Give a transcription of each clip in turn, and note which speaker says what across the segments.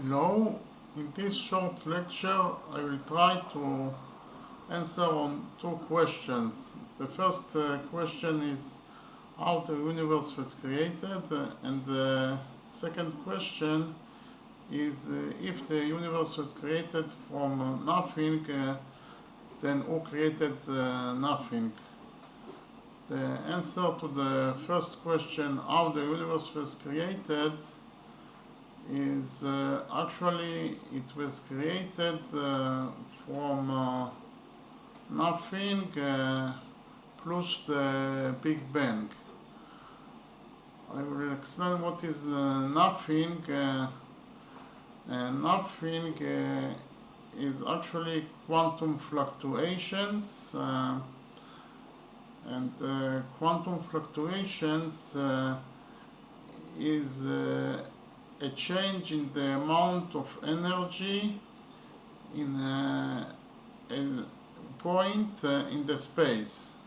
Speaker 1: Hello, in this short lecture I will try to answer on two questions. The first question is how the universe was created, and the second question is if the universe was created from nothing, then who created nothing? The answer to the first question, how the universe was created, is actually it was created from nothing plus the Big Bang. I will explain what is nothing. Nothing is actually quantum fluctuations, and quantum fluctuations is a change in the amount of energy in a point in the space.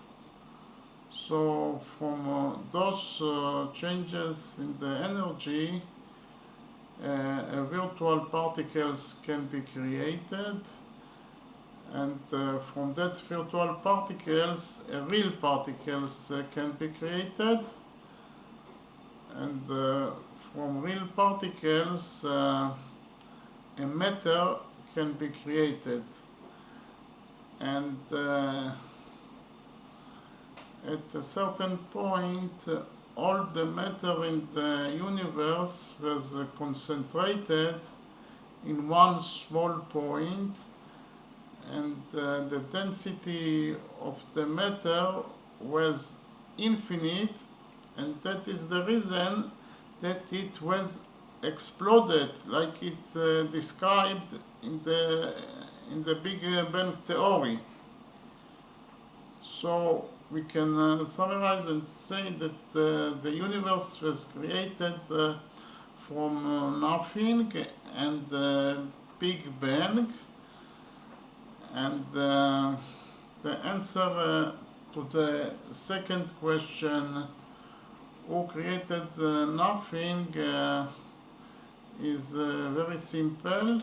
Speaker 1: So from those changes in the energy, virtual particles can be created, and from that virtual particles, real particles can be created, and from real particles, a matter can be created. And at a certain point, all the matter in the universe was concentrated in one small point, and the density of the matter was infinite, and that is the reason that it was exploded, like it described in the Big Bang theory. So we can summarize and say that the universe was created from nothing and the Big Bang, and the answer to the second question, who created nothing, is very simple,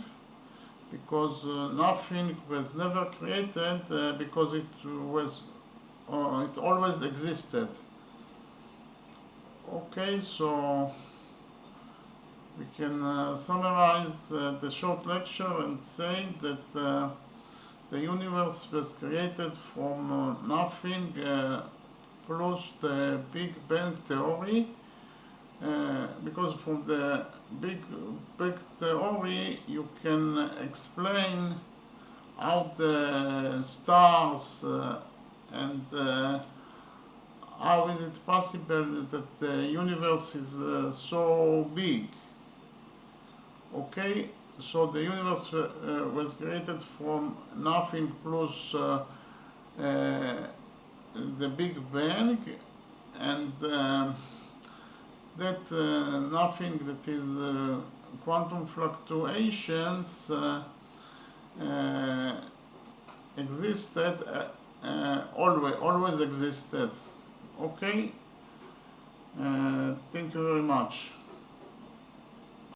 Speaker 1: because nothing was never created because it always existed. Okay, so we can summarize the short lecture and say that the universe was created from nothing plus the Big Bang theory, because from the Big Bang theory you can explain how the stars and how is it possible that the universe is so big. Okay, so the universe was created from nothing plus the Big Bang, and that nothing, that is quantum fluctuations, existed, always existed. Okay, thank you very much.